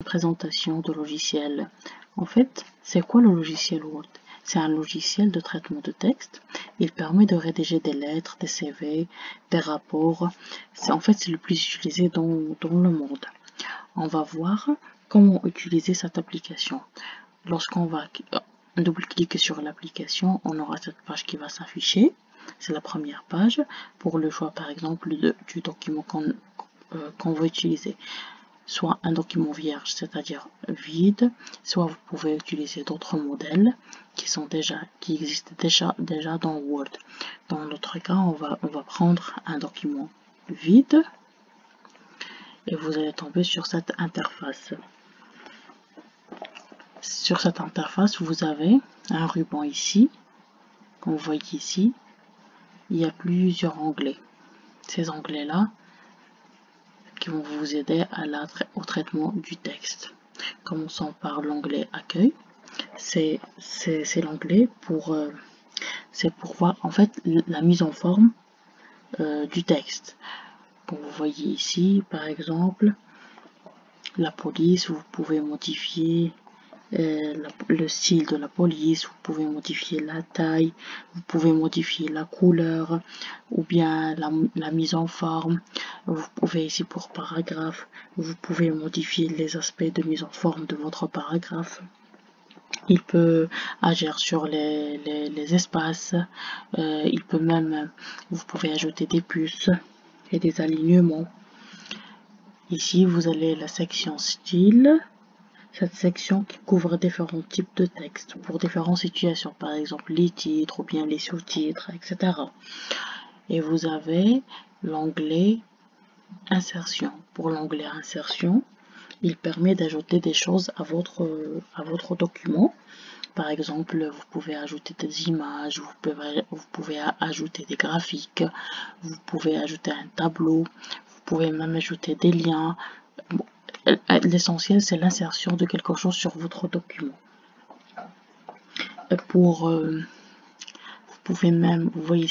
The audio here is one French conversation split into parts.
Présentation de logiciel. En fait, c'est quoi le logiciel Word? C'est un logiciel de traitement de texte. Il permet de rédiger des lettres, des CV, des rapports. C'est le plus utilisé dans le monde. On va voir comment utiliser cette application. Lorsqu'on va double-cliquer sur l'application, on aura cette page qui va s'afficher. C'est la première page pour le choix, par exemple, du document qu'on veut utiliser. Soit un document vierge, c'est-à-dire vide, soit vous pouvez utiliser d'autres modèles qui existent déjà dans Word. Dans notre cas, on va prendre un document vide et vous allez tomber sur cette interface. Sur cette interface, vous avez un ruban ici, comme vous voyez ici. Il y a plusieurs onglets. Ces onglets-là qui vont vous aider au traitement du texte. Commençons par l'onglet Accueil. C'est l'onglet c'est pour voir en fait la mise en forme du texte. Comme vous voyez ici, par exemple, la police, vous pouvez modifier le style de la police, vous pouvez modifier la taille, vous pouvez modifier la couleur ou bien la mise en forme. Vous pouvez ici pour paragraphe, vous pouvez modifier les aspects de mise en forme de votre paragraphe. Il peut agir sur les espaces, il peut même, vous pouvez ajouter des puces et des alignements. Ici vous avez la section style. Cette section qui couvre différents types de textes pour différentes situations, par exemple les titres ou bien les sous-titres, etc. Et vous avez l'onglet Insertion. Pour l'onglet Insertion, il permet d'ajouter des choses à votre document. Par exemple, vous pouvez ajouter des images, vous pouvez ajouter des graphiques, vous pouvez ajouter un tableau, vous pouvez même ajouter des liens. L'essentiel, c'est l'insertion de quelque chose sur votre document. Vous pouvez même, vous voyez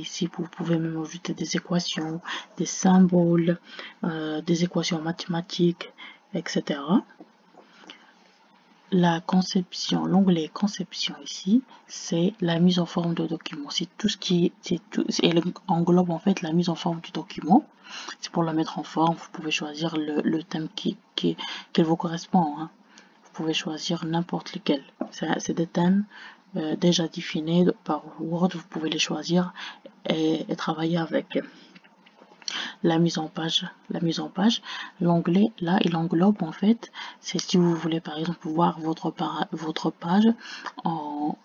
ici, vous pouvez même ajouter des équations, des symboles, des équations mathématiques, etc. La conception, l'onglet conception ici, c'est la mise en forme de document. C'est tout ce qui elle englobe en fait la mise en forme du document. C'est pour la mettre en forme, vous pouvez choisir le thème qui vous correspond. Hein. Vous pouvez choisir n'importe lequel. C'est des thèmes déjà définis par Word, vous pouvez les choisir et travailler avec. La mise en page, l'onglet là il englobe en fait, c'est si vous voulez par exemple voir votre page en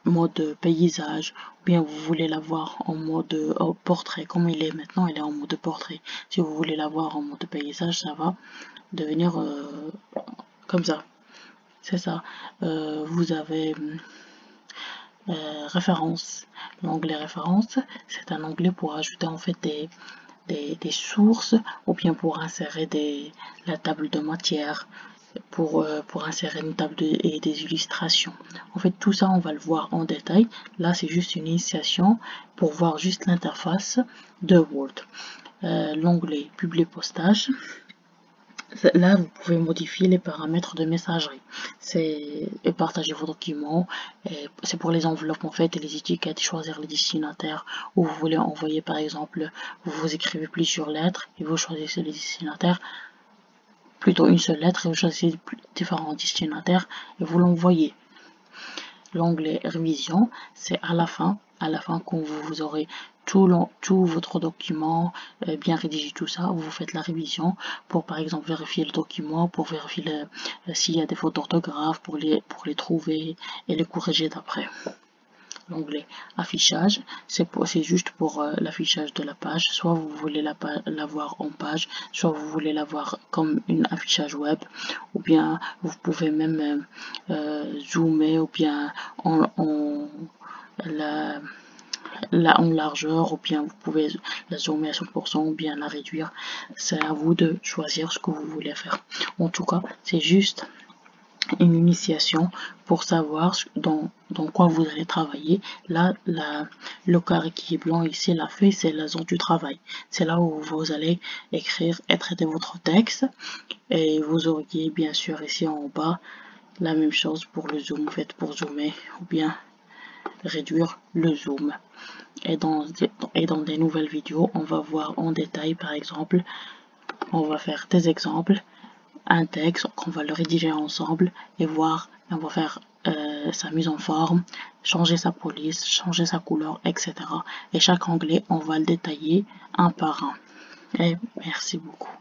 mode paysage, ou bien vous voulez la voir en mode portrait, comme il est maintenant, il est en mode portrait. Si vous voulez la voir en mode paysage, ça va devenir comme ça. C'est ça. Vous avez références. L'onglet références, c'est un onglet pour ajouter en fait des sources ou bien pour insérer la table de matière, pour insérer une table et des illustrations. En fait, tout ça, on va le voir en détail. Là, c'est juste une initiation pour voir juste l'interface de Word. L'onglet publier postage. Là, vous pouvez modifier les paramètres de messagerie. C'est partager vos documents. C'est pour les enveloppes en fait et les étiquettes, choisir les destinataires où vous voulez envoyer par exemple. Vous écrivez plusieurs lettres et vous choisissez les destinataires. Plutôt une seule lettre et vous choisissez différents destinataires et vous l'envoyez. L'onglet révision, c'est à la fin quand vous aurez tout votre document bien rédigé, tout ça, vous faites la révision pour par exemple vérifier le document, pour vérifier s'il y a des fautes d'orthographe, pour les trouver et les corriger d'après. L'onglet affichage, c'est juste pour l'affichage de la page, soit vous voulez la voir en page, soit vous voulez la voir comme une affichage web, ou bien vous pouvez même zoomer, ou bien en largeur, ou bien vous pouvez la zoomer à 100% ou bien la réduire. C'est à vous de choisir ce que vous voulez faire. En tout cas, c'est juste une initiation pour savoir dans quoi vous allez travailler. Là, le carré qui est blanc ici, la feuille, c'est la zone du travail. C'est là où vous allez écrire et traiter votre texte. Et vous auriez bien sûr ici en bas la même chose pour le zoom. Vous faites pour zoomer ou bien réduire le zoom. Et dans des nouvelles vidéos, on va voir en détail, par exemple, on va faire des exemples, un texte qu'on va le rédiger ensemble et voir, on va faire sa mise en forme, changer sa police, changer sa couleur, etc. Et chaque onglet, on va le détailler un par un. Et merci beaucoup.